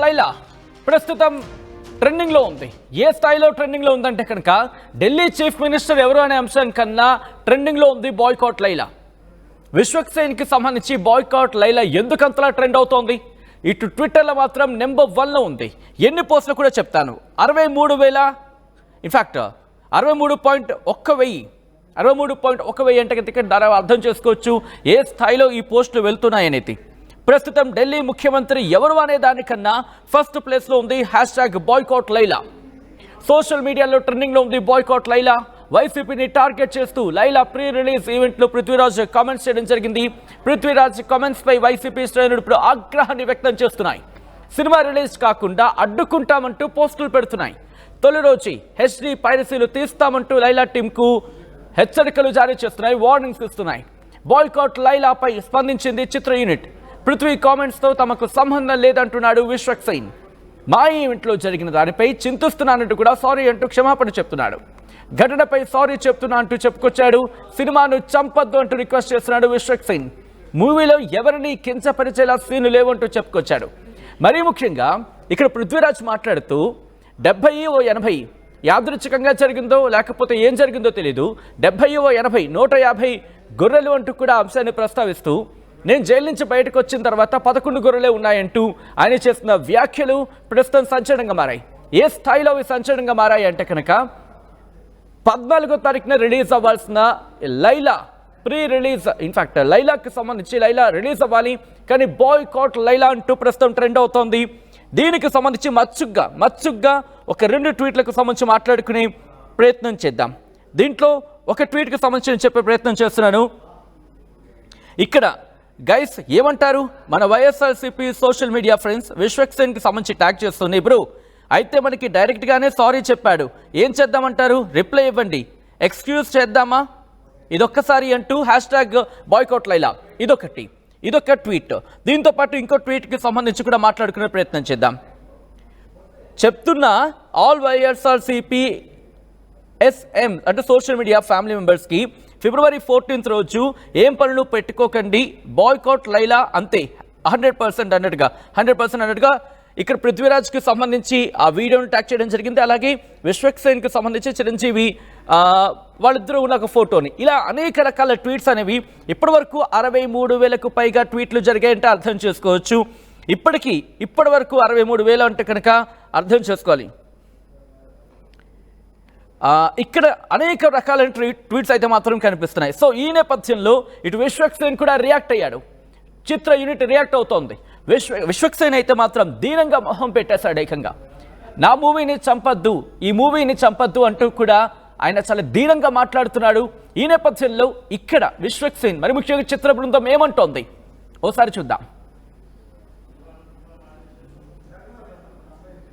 లైలా ప్రస్తుతం ట్రెండింగ్లో ఉంది. ఏ స్థాయిలో ట్రెండింగ్లో ఉందంటే కనుక ఢిల్లీ చీఫ్ మినిస్టర్ ఎవరు అనే అంశం కన్నా ట్రెండింగ్లో ఉంది బాయ్కాట్ లైలా. విశ్వక్సేన్కి సంబంధించి బాయ్కాట్ లైలా ఎందుకంతలా ట్రెండ్ అవుతోంది? ఇటు ట్విట్టర్లో మాత్రం నెంబర్ 1లో ఉంది. ఎన్ని పోస్టులు కూడా చెప్తాను. 63,000, ఇన్ఫ్యాక్ట్ 63.1,000 అంటే కనుక అర్థం చేసుకోవచ్చు ఏ స్థాయిలో ఈ పోస్టులు వెళ్తున్నాయనేది. ప్రస్తుతం ఢిల్లీ ముఖ్యమంత్రి ఎవరు అనే దానికన్నా ఫస్ట్ ప్లేస్లో ఉంది #బాయ్కాట్ లైలా. సోషల్ మీడియాలో ట్రెండింగ్లో ఉంది బాయ్కాట్ లైలా. వైసీపీని టార్గెట్ చేస్తూ లైలా ప్రీ రిలీజ్ ఈవెంట్లో పృథ్వీరాజ్ కామెంట్స్ చేయడం జరిగింది. పృథ్వీరాజ్ కామెంట్స్ పై వైసీపీ శ్రేణులు ఇప్పుడు ఆగ్రహాన్ని వ్యక్తం చేస్తున్నాయి. సినిమా రిలీజ్ కాకుండా అడ్డుకుంటామంటూ పోస్టులు పెడుతున్నాయి. తొలి రోజు హెచ్డీ పైరసీలు తీస్తామంటూ లైలా టీంకు హెచ్చరికలు జారీ చేస్తున్నాయి, వార్నింగ్స్ ఇస్తున్నాయి. బాయ్కాట్ లైలాపై స్పందించింది చిత్ర యూనిట్. పృథ్వీ కామెంట్స్తో తమకు సంబంధం లేదంటున్నాడు విశ్వక్సేన్. మా ఈవెంట్లో జరిగిన దానిపై చింతిస్తున్నానంటూ కూడా సారీ అంటూ క్షమాపణ చెప్తున్నాడు. ఘటనపై సారీ చెప్తున్నా అంటూ చెప్పుకొచ్చాడు. సినిమాను చంపొద్దు అంటూ రిక్వెస్ట్ చేస్తున్నాడు విశ్వక్సేన్. మూవీలో ఎవరిని కించపరిచేలా సీన్లు లేవంటూ చెప్పుకొచ్చాడు. మరీ ముఖ్యంగా ఇక్కడ పృథ్వీరాజ్ మాట్లాడుతూ 70-80 యాదృచ్ఛికంగా జరిగిందో లేకపోతే ఏం జరిగిందో తెలీదు, 70-80 150 గొర్రెలు అంటూ కూడా అంశాన్ని ప్రస్తావిస్తూ నేను జైలు నుంచి బయటకు వచ్చిన తర్వాత 11 గొర్రెలే ఉన్నాయంటూ ఆయన చేస్తున్న వ్యాఖ్యలు ప్రస్తుతం సంచలనంగా మారాయి. ఏ స్థాయిలో ఇవి సంచలనంగా మారాయి అంటే కనుక 14వ తారీఖున రిలీజ్ అవ్వాల్సిన లైలా ప్రీ రిలీజ్, ఇన్ఫాక్ట్ లైలాకి సంబంధించి లైలా రిలీజ్ అవ్వాలి కానీ బాయ్కాట్ లైలా అంటూ ప్రస్తుతం ట్రెండ్ అవుతోంది. దీనికి సంబంధించి మచ్చుగ్గా ఒక 2 ట్వీట్లకు సంబంధించి మాట్లాడుకునే ప్రయత్నం చేద్దాం. దీంట్లో ఒక ట్వీట్కి సంబంధించి చెప్పే ప్రయత్నం చేస్తున్నాను. ఇక్కడ గైస్ ఏమంటారు మన వైఎస్ఆర్సీపీ సోషల్ మీడియా ఫ్రెండ్స్ విశ్వక్సేన్కి సంబంధించి ట్యాగ్ చేస్తుంది. బ్రో అయితే మనకి డైరెక్ట్గానే సారీ చెప్పాడు, ఏం చేద్దామంటారు? రిప్లై ఇవ్వండి, ఎక్స్క్యూజ్ చేద్దామా? ఇదొక్కసారి అంటూ #బాయ్కాట్ లైలా ఇదొక ట్వీట్. దీంతో పాటు ఇంకో ట్వీట్కి సంబంధించి కూడా మాట్లాడుకునే ప్రయత్నం చేద్దాం. చెప్తున్నా ఆల్ వైఎస్ఆర్సీపీ SM అంటే సోషల్ మీడియా ఫ్యామిలీ మెంబర్స్కి February 14th రోజు ఏం పనులు పెట్టుకోకండి, బాయ్కాట్ లైలా అంతే 100% అన్నట్టుగా ఇక్కడ పృథ్వీరాజ్కి సంబంధించి ఆ వీడియోని ట్యాగ్ చేయడం జరిగింది. అలాగే విశ్వక్సేన్కి సంబంధించి చిరంజీవి వాళ్ళిద్దరూ ఉన్న ఒక ఫోటోని, ఇలా అనేక రకాల ట్వీట్స్ అనేవి ఇప్పటి వరకు 63,000కు పైగా ట్వీట్లు జరిగాయంటే అర్థం చేసుకోవచ్చు. ఇప్పటి వరకు 63,000 అంటే కనుక అర్థం చేసుకోవాలి. ఇక్కడ అనేక రకాలైన ట్వీట్స్ అయితే మాత్రం కనిపిస్తున్నాయి. సో ఈ నేపథ్యంలో ఇటు విశ్వక్సేన్ కూడా రియాక్ట్ అయ్యాడు. చిత్ర యూనిట్ రియాక్ట్ అవుతోంది. విశ్వక్సేన్ అయితే మాత్రం దీనంగా మొహం పెట్టేశాడు. ఏకంగా నా మూవీని చంపద్దు, ఈ మూవీని చంపద్దు అంటూ కూడా ఆయన చాలా దీనంగా మాట్లాడుతున్నాడు. ఈ నేపథ్యంలో ఇక్కడ విశ్వక్సేన్ మరి ముఖ్యంగా చిత్ర బృందం ఏమంటోంది ఓసారి చూద్దాం.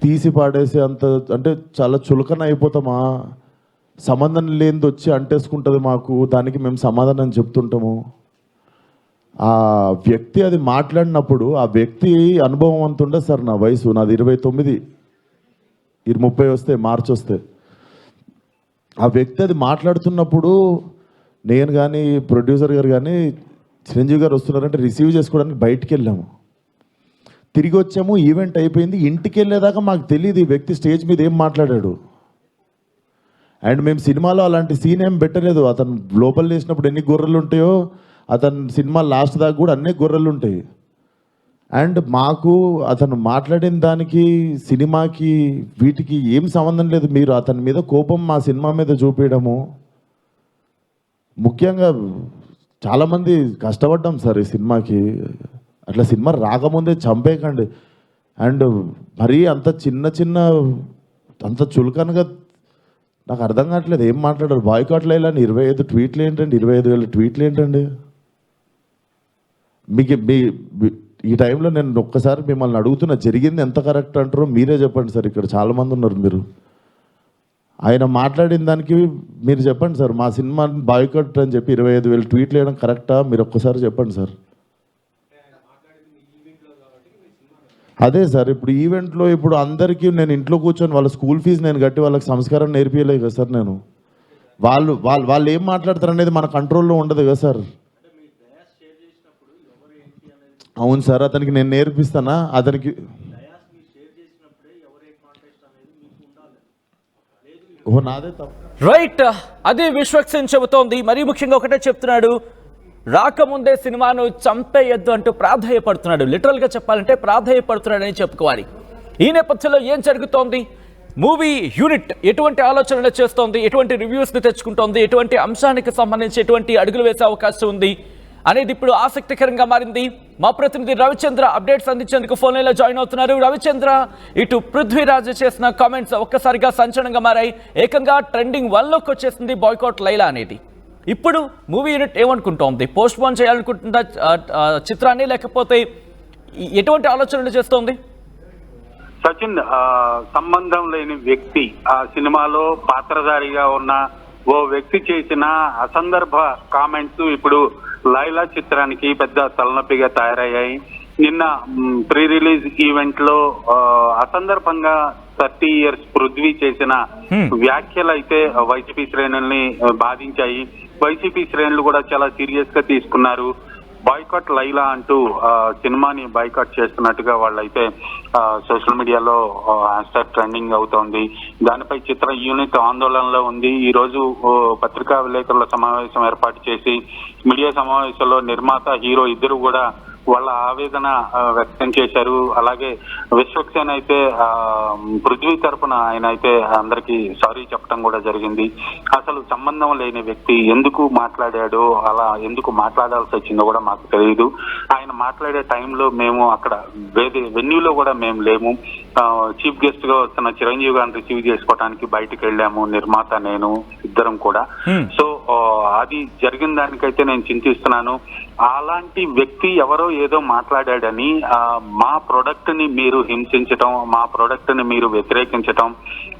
తీసి పాడేసి అంత అంటే చాలా చులకన అయిపోతామా? సంబంధం లేనిది వచ్చి అంటేసుకుంటుంది మాకు, దానికి మేము సమాధానం చెప్తుంటాము. ఆ వ్యక్తి అది మాట్లాడినప్పుడు ఆ వ్యక్తి అనుభవం అంత ఉండదు సార్. నా వయసు నాది 29, 30 వస్తే మార్చి వస్తే ఆ వ్యక్తి అది మాట్లాడుతున్నప్పుడు నేను కానీ ప్రొడ్యూసర్ గారు కానీ చిరంజీవి గారు వస్తున్నారంటే రిసీవ్ చేసుకోవడానికి బయటికి వెళ్ళాము. తిరిగి వచ్చాము, ఈవెంట్ అయిపోయింది. ఇంటికి వెళ్ళేదాకా మాకు తెలియదు ఈ వ్యక్తి స్టేజ్ మీద ఏం మాట్లాడాడు. అండ్ మేము సినిమాలో అలాంటి సీన్ ఏం పెట్టలేదు. అతను లోపల వేసినప్పుడు ఎన్ని గొర్రెలు ఉంటాయో అతను సినిమా లాస్ట్ దాకా కూడా అన్ని గొర్రెలు ఉంటాయి. అండ్ మాకు అతను మాట్లాడిన దానికి సినిమాకి వీటికి ఏం సంబంధం లేదు. మీరు అతని మీద కోపం మా సినిమా మీద చూపించడము. ముఖ్యంగా చాలామంది కష్టపడ్డాం సార్ ఈ సినిమాకి. అట్లా సినిమా రాకముందే చంపేయకండి. అండ్ మరీ అంత చిన్న అంత చులకనగా నాకు అర్థం కావట్లేదు ఏం మాట్లాడారు. బాయ్కాట్ లైలా 25 ట్వీట్లు ఏంటండి? 25,000 ట్వీట్లు ఏంటండి? మీకు ఈ టైంలో నేను ఒక్కసారి మిమ్మల్ని అడుగుతున్నా, జరిగింది ఎంత కరెక్ట్ అంటారో మీరే చెప్పండి సార్. ఇక్కడ చాలామంది ఉన్నారు. మీరు ఆయన మాట్లాడిన దానికి మీరు చెప్పండి సార్. మా సినిమా బాయ్కాట్ అని చెప్పి 25,000 ట్వీట్లు వేయడం కరెక్టా? మీరు ఒక్కసారి చెప్పండి సార్. అదే సార్, ఇప్పుడు ఈవెంట్లో ఇప్పుడు అందరికీ నేను ఇంట్లో కూర్చొని వాళ్ళ స్కూల్ ఫీజు నేను కట్టి వాళ్ళకి సంస్కారం నేర్పియలేదు కదా సార్. నేను వాళ్ళు ఏం మాట్లాడతారు అనేది మన కంట్రోల్లో ఉండదు కదా సార్. అవును సార్, అతనికి నేను నేర్పిస్తానా? అతనికి ఓ నాదే తప్పు. రైట్, అది విశ్వక్సేన్ చెబుతోంది. మరీ ముఖ్యంగా ఒకటే చెప్తున్నాడు, రాకముందే సినిమాను చంపేయద్దు అంటూ ప్రాధేయపడుతున్నాడు. లిటరల్గా చెప్పాలంటే ప్రాధేయపడుతున్నాడని చెప్పుకోవాలి. ఈ నేపథ్యంలో ఏం జరుగుతోంది? మూవీ యూనిట్ ఎటువంటి ఆలోచనలు చేస్తోంది, ఎటువంటి రివ్యూస్ని తెచ్చుకుంటోంది, ఎటువంటి అంశానికి సంబంధించి ఎటువంటి అడుగులు వేసే అవకాశం ఉంది అనేది ఇప్పుడు ఆసక్తికరంగా మారింది. మా ప్రతినిధి రవిచంద్ర అప్డేట్స్ అందించేందుకు ఫోన్ లైన్లో జాయిన్ అవుతున్నారు. రవిచంద్ర, ఇటు పృథ్వీరాజ్ చేసిన కామెంట్స్ ఒక్కసారిగా సంచలనంగా మారాయి. ఏకంగా ట్రెండింగ్ 1లోకి వచ్చేసింది బాయ్కాట్ లైలా అనేది. ఇప్పుడు మూవీ యూనిట్ ఏమనుకుంటోంది? పోస్ట్ పోన్ చేయాలనుకుంటుందా చిత్రాన్ని, లేకపోతే ఎటువంటి ఆలోచనలు చేస్తోంది? సచిన్, సంబంధం లేని వ్యక్తి ఆ సినిమాలో పాత్రధారిగా ఉన్న ఓ వ్యక్తి చేసిన అసందర్భ కామెంట్స్ ఇప్పుడు లైలా చిత్రానికి పెద్ద తలనొప్పిగా తయారయ్యాయి. నిన్న ప్రీ రిలీజ్ ఈవెంట్ లో అసందర్భంగా 30 years పృథ్వీ చేసిన వ్యాఖ్యలు అయితే వైసీపీ శ్రేణుల్ని బాధించాయి. వైసీపీ శ్రేణులు కూడా చాలా సీరియస్ గా తీసుకున్నారు. బాయ్కాట్ లైలా అంటూ సినిమాని బాయ్కాట్ చేస్తున్నట్టుగా వాళ్ళైతే సోషల్ మీడియాలో హ్యాష్ట్యాగ్ ట్రెండింగ్ అవుతోంది. దానిపై చిత్ర యూనిట్ ఆందోళనలో ఉంది. ఈ రోజు పత్రికా విలేకరుల సమావేశం ఏర్పాటు చేసి మీడియా సమావేశంలో నిర్మాత, హీరో ఇద్దరు కూడా వాళ్ళ ఆవేదన వ్యక్తం చేశారు. అలాగే విశ్వక్సేన్ అయితే పృథ్వీ తరపున ఆయన అయితే అందరికీ సారీ చెప్పడం కూడా జరిగింది. అసలు సంబంధం లేని వ్యక్తి ఎందుకు మాట్లాడాడో, అలా ఎందుకు మాట్లాడాల్సి వచ్చిందో కూడా మాకు తెలియదు. ఆయన మాట్లాడే టైంలో మేము అక్కడ వెన్యూలో కూడా మేము లేము. చీఫ్ గెస్ట్ గా వస్తున్న చిరంజీవి గారిని రిసీవ్ చేసుకోవడానికి బయటకు వెళ్ళాము, నిర్మాత నేను ఇద్దరం కూడా. సో అది జరిగిన దానికైతే నేను చింతిస్తున్నాను. అలాంటి వ్యక్తి ఎవరో ఏదో మాట్లాడాడని మా ప్రొడక్ట్ ని మీరు హింసించటం, మా ప్రొడక్ట్ ని మీరు వ్యతిరేకించటం,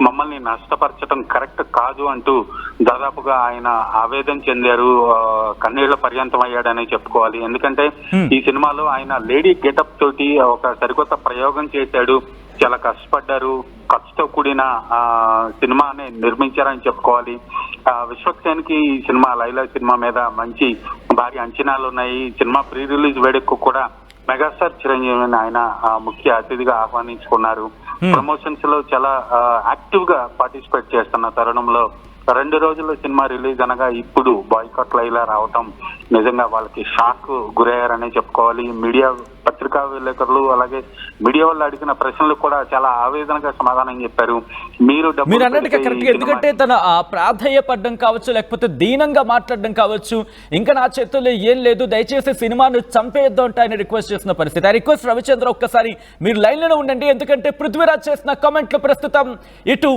మమ్మల్ని నష్టపరచడం కరెక్ట్ కాదు అంటూ దాదాపుగా ఆయన ఆవేదన చెందారు. కన్నీళ్ల పర్యంతం అయ్యాడని చెప్పుకోవాలి. ఎందుకంటే ఈ సినిమాలో ఆయన లేడీ గెటప్ తోటి ఒక సరికొత్త ప్రయోగం చేశాడు. చాలా కష్టపడ్డారు, ఖర్చుతో కూడిన సినిమాని నిర్మించారని చెప్పుకోవాలి. విశ్వక్సేన్ కి ఈ సినిమా లైలా సినిమా మీద మంచి భారీ అంచనాలు ఉన్నాయి. సినిమా ప్రీ రిలీజ్ వేడుకకు కూడా మెగాస్టార్ చిరంజీవిని ఆయన ముఖ్య అతిథిగా ఆహ్వానించుకున్నారు. ప్రమోషన్స్ లో చాలా యాక్టివ్ గా పార్టిసిపేట్ చేస్తున్న తరుణంలో 2 రోజుల్లో సినిమా రిలీజ్ అనగా ఇప్పుడు బాయ్కాట్ లైలా రావటం నిజంగా వాళ్ళకి షాక్ గురయ్యారనే చెప్పుకోవాలి. మీడియా, పత్రికా విలేకరులు అలాగే మీడియా వాళ్ళు అడిగిన ప్రశ్నలు కూడా చాలా ఆవేదనగా సమాధానం చెప్పారు. మీరు అన్నట్టుగా కరెక్ట్, ఎందుకంటే తన ప్రాధేయపడడం కావచ్చు, లేకపోతే దీనంగా మాట్లాడడం కావచ్చు, ఇంకా నా చేతుల్లో ఏం లేదు, దయచేసి సినిమాను చంపేద్దాం అంటే ఆయన రిక్వెస్ట్ చేసిన పరిస్థితి. ఆ రిక్వెస్ట్ రవిచంద్ర ఒక్కసారి మీరు లైన్లోనే ఉండండి, ఎందుకంటే పృథ్వీరాజ్ చేసిన కామెంట్లు ప్రస్తుతం ఇటు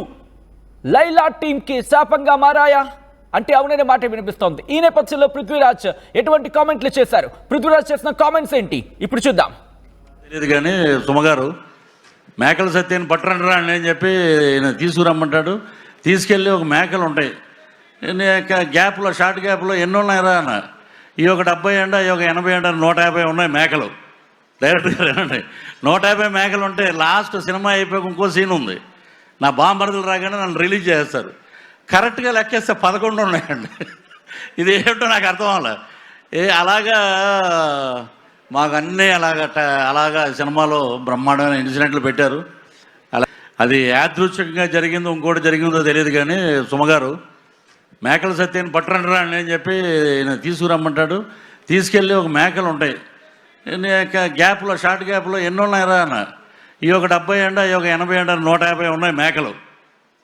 లైలా టీమ్ కి శాపంగా మారాయా అంటే అవుననే మాట వినిపిస్తోంది. ఈ నేపథ్యంలో పృథ్వీరాజ్ ఎటువంటి కామెంట్లు చేశారు, పృథ్వీరాజ్ చేసిన కామెంట్స్ ఏంటి ఇప్పుడు చూద్దాం. తెలియదు కానీ సుమగారు మేకల సత్యాన్ని పట్టరంటరా అని చెప్పి తీసుకురమ్మంటాడు. తీసుకెళ్ళి ఒక మేకలు ఉంటాయి గ్యాప్లో, షార్ట్ గ్యాప్లో ఎన్ని ఉన్నాయిరా అన్న. ఈ ఒక 70 ఎండ, ఈ ఒక 80 ఎండ, 150 ఉన్నాయి మేకలు. డైరెక్ట్గా రండి, 150 మేకలు ఉంటే లాస్ట్ సినిమా అయిపోయాక ఇంకో సీన్ ఉంది. నా బాంబర్దులు రాగానే నన్ను రిలీజ్ చేస్తారు. కరెక్ట్గా లెక్కేస్తే 11 ఉన్నాయండి. ఇది ఏమిటో నాకు అర్థం అవ్వాలి. అలాగా మాకు అన్నీ అలాగా సినిమాలో బ్రహ్మాండమైన ఇన్సిడెంట్లు పెట్టారు. అలా అది యాదృచ్ఛికంగా జరిగిందో ఇంకోటి జరిగిందో తెలియదు కానీ సుమగారు మేకల సత్యాన్ని పట్టరంటరా అని చెప్పి తీసుకురమ్మంటాడు. తీసుకెళ్ళి ఒక మేకలు ఉంటాయి గ్యాప్లో, షార్ట్ గ్యాప్లో ఎన్ని ఉన్నాయిరా అన్న. ఈ ఒక 70 ఎండ, ఈ ఒక 80 ఎండ, 150 ఉన్నాయి మేకలు.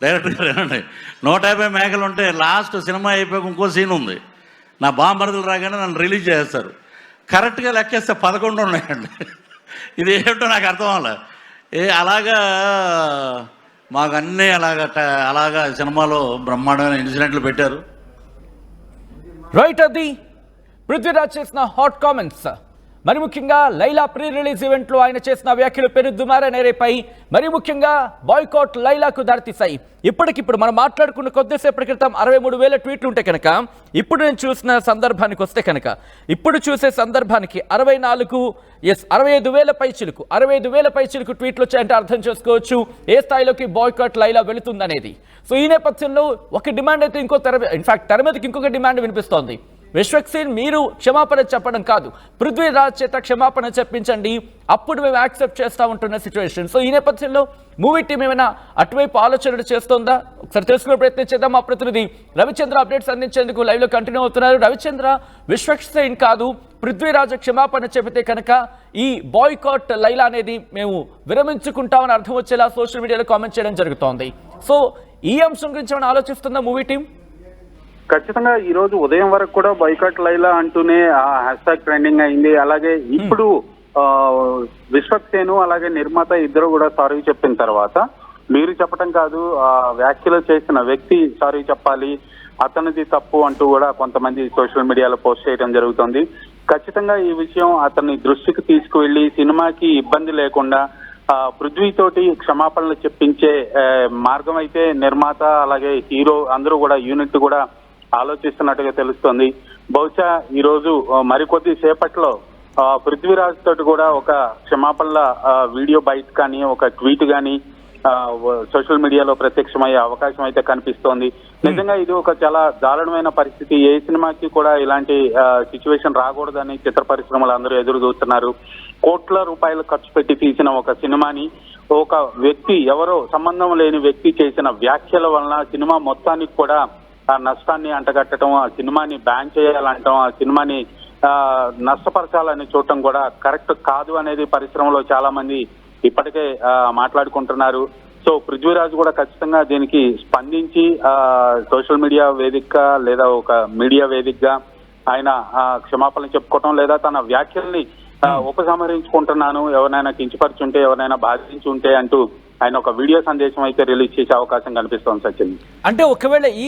డైరెక్ట్గా రండి, 150 మేకలు ఉంటే లాస్ట్ సినిమా అయిపోయాక ఇంకో సీన్ ఉంది. నా బాంబర్దులు రాగానే నన్ను రిలీజ్ చేస్తారు. కరెక్ట్గా లెక్కేస్తే 11 ఉన్నాయండి. ఇది ఏమిటో నాకు అర్థం అవ్వాలి. అలాగా మాకు అన్నీ అలాగా సినిమాలో బ్రహ్మాండమైన ఇన్సిడెంట్లు పెట్టారు. రైట్, అది పృథ్వీరాజ్ చేసిన హాట్ కామెంట్స్. మరి ముఖ్యంగా లైలా ప్రీ రిలీజ్ ఈవెంట్లో ఆయన చేసిన వ్యాఖ్యలు పెను దుమారాన్ని రేపాయి. మరి ముఖ్యంగా బాయ్కాట్ లైలాకు దారితీశాయి. ఇప్పటికిప్పుడు మనం మాట్లాడుకున్న కొద్దిసేపటి క్రితం 63,000 ట్వీట్లు ఉంటే కనుక, ఇప్పుడు నేను చూసిన సందర్భానికి వస్తే కనుక, ఇప్పుడు చూసే సందర్భానికి 65,000 పైచిలుకు ట్వీట్లు వచ్చాయంటే అర్థం చేసుకోవచ్చు ఏ స్థాయిలోకి బాయ్కాట్ లైలా వెళుతుందనేది. సో ఈ నేపథ్యంలో ఒక డిమాండ్ అయితే తెర మీదకి ఇంకొక డిమాండ్ వినిపిస్తోంది. విశ్వక్సేన్ మీరు క్షమాపణ చెప్పడం కాదు, పృథ్వీరాజ్ చేత క్షమాపణ చెప్పించండి, అప్పుడు మేము యాక్సెప్ట్ చేస్తా ఉంటున్న సిచ్యువేషన్. సో ఈ నేపథ్యంలో మూవీ టీం ఏమైనా అటువైపు ఆలోచనలు చేస్తోందా? ఒకసారి తెలుసుకునే ప్రయత్నం చేద్దాం. మా ప్రతినిధి రవిచంద్ర అప్డేట్స్ అందించేందుకు లైవ్ లో కంటిన్యూ అవుతున్నారు. రవిచంద్ర, విశ్వక్సేన్ కాదు పృథ్వీరాజ్ క్షమాపణ చెబితే కనుక ఈ బాయ్కాట్ లైలా అనేది మేము విరమించుకుంటామని అర్థం వచ్చేలా సోషల్ మీడియాలో కామెంట్ చేయడం జరుగుతోంది. సో ఈ అంశం గురించి ఏమైనా ఆలోచిస్తుందా మూవీ టీం? ఖచ్చితంగా ఈ రోజు ఉదయం వరకు కూడా బాయ్కాట్ లైలా అంటూనే ఆ హ్యాష్ ట్యాగ్ ట్రెండింగ్ అయింది. అలాగే ఇప్పుడు విశ్వక్సేను అలాగే నిర్మాత ఇద్దరు కూడా సారీ చెప్పిన తర్వాత మీరు చెప్పడం కాదు, వ్యాఖ్యలు చేసిన వ్యక్తి సారీ చెప్పాలి, అతనిది తప్పు అంటూ కూడా కొంతమంది సోషల్ మీడియాలో పోస్ట్ చేయడం జరుగుతుంది. ఖచ్చితంగా ఈ విషయం అతని దృష్టికి తీసుకువెళ్లి సినిమాకి ఇబ్బంది లేకుండా పృథ్వీతోటి క్షమాపణలు చెప్పించే మార్గం అయితే నిర్మాత అలాగే హీరో అందరూ కూడా యూనిట్ కూడా ఆలోచిస్తున్నట్టుగా తెలుస్తోంది. బహుశా ఈ రోజు మరికొద్ది సేపట్లో పృథ్వీరాజ్ తోటి కూడా ఒక క్షమాపణల వీడియో బయట కానీ ఒక ట్వీట్ కానీ సోషల్ మీడియాలో ప్రత్యక్షమయ్యే అవకాశం అయితే కనిపిస్తోంది. నిజంగా ఇది ఒక చాలా దారుణమైన పరిస్థితి. ఏ సినిమాకి కూడా ఇలాంటి సిచ్యువేషన్ రాకూడదని చిత్ర పరిశ్రమలు అందరూ ఎదురు చూస్తున్నారు. కోట్ల రూపాయలు ఖర్చు పెట్టి తీసిన ఒక సినిమాని ఒక వ్యక్తి, ఎవరో సంబంధం లేని వ్యక్తి చేసిన వ్యాఖ్యల వలన సినిమా మొత్తానికి కూడా ఆ నష్టాన్ని అంటగట్టడం, ఆ సినిమాని బ్యాన్ చేయాలంటాం, ఆ సినిమాని నష్టపరచాలని చూడటం కూడా కరెక్ట్ కాదు అనేది పరిశ్రమలో చాలా మంది ఇప్పటికే మాట్లాడుకుంటున్నారు. సో పృథ్వీరాజ్ కూడా ఖచ్చితంగా దీనికి స్పందించి సోషల్ మీడియా వేదికగా లేదా ఒక మీడియా వేదికగా ఆయన క్షమాపణలు చెప్పుకోవటం లేదా తన వ్యాఖ్యల్ని ఉపసంహరించుకుంటున్నాను, ఎవరైనా కించపరిచుంటే ఎవరైనా బాధించి ఉంటే అంటూ ఆయన ఒక వీడియో సందేశం అయితే రిలీజ్ చేసే అవకాశం కనిపిస్తోంది సచిన్. అంటే ఒకవేళ ఈ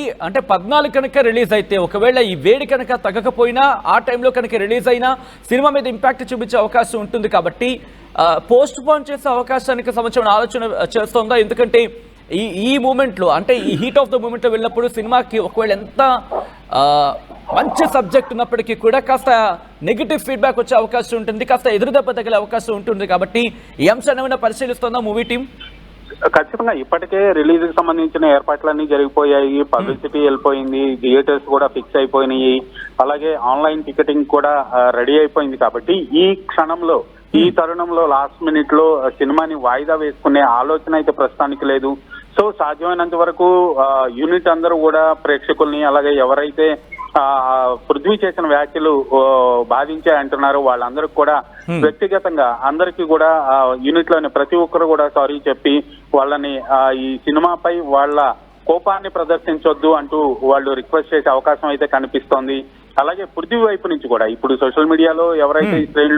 14 కనుక రిలీజ్ అయితే, ఒకవేళ ఈ వేడి కనుక తగ్గకపోయినా ఆ టైంలో కనుక రిలీజ్ అయినా సినిమా మీద ఇంపాక్ట్ చూపించే అవకాశం ఉంటుంది కాబట్టి పోస్ట్ పోన్ చేసే అవకాశానికి సంబంధించిన ఆలోచన చేస్తోందా? ఎందుకంటే ఈ మూమెంట్లో, అంటే ఈ హీట్ ఆఫ్ ద మూమెంట్లో వెళ్ళినప్పుడు సినిమాకి ఒకవేళ ఎంత మంచి సబ్జెక్ట్ ఉన్నప్పటికీ కూడా కాస్త నెగిటివ్ ఫీడ్బ్యాక్ వచ్చే అవకాశం ఉంటుంది, కాస్త ఎదురుదెబ్బ తగిలే అవకాశం ఉంటుంది. కాబట్టి ఈ అంశాన్ని ఏమైనా పరిశీలిస్తోందా మూవీ టీం? ఖచ్చితంగా ఇప్పటికే రిలీజ్ కి సంబంధించిన ఏర్పాట్లన్నీ జరిగిపోయాయి, పబ్లిసిటీ వెళ్ళిపోయింది, థియేటర్స్ కూడా ఫిక్స్ అయిపోయినాయి, అలాగే ఆన్లైన్ టికెటింగ్ కూడా రెడీ అయిపోయింది. కాబట్టి ఈ క్షణంలో, ఈ తరుణంలో లాస్ట్ మినిట్ లో సినిమాని వాయిదా వేసుకునే ఆలోచన అయితే ప్రస్తుతానికి లేదు. సో సాధ్యమైనంత వరకు యూనిట్ అందరూ కూడా ప్రేక్షకుల్ని అలాగే ఎవరైతే పృథ్వీ చేసిన వ్యాఖ్యలు బాధించే అంటున్నారు వాళ్ళందరికీ కూడా వ్యక్తిగతంగా అందరికీ కూడా యూనిట్ లోని ప్రతి ఒక్కరు కూడా సారీ చెప్పి వాళ్ళని ఈ సినిమాపై వాళ్ళ కోపాన్ని ప్రదర్శించొద్దు అంటూ వాళ్ళు రిక్వెస్ట్ చేసే అవకాశం అయితే కనిపిస్తోంది. అలాగే పృథ్వీ వైపు నుంచి కూడా ఇప్పుడు సోషల్ మీడియాలో ఎవరైతే ఈ శ్రేణులు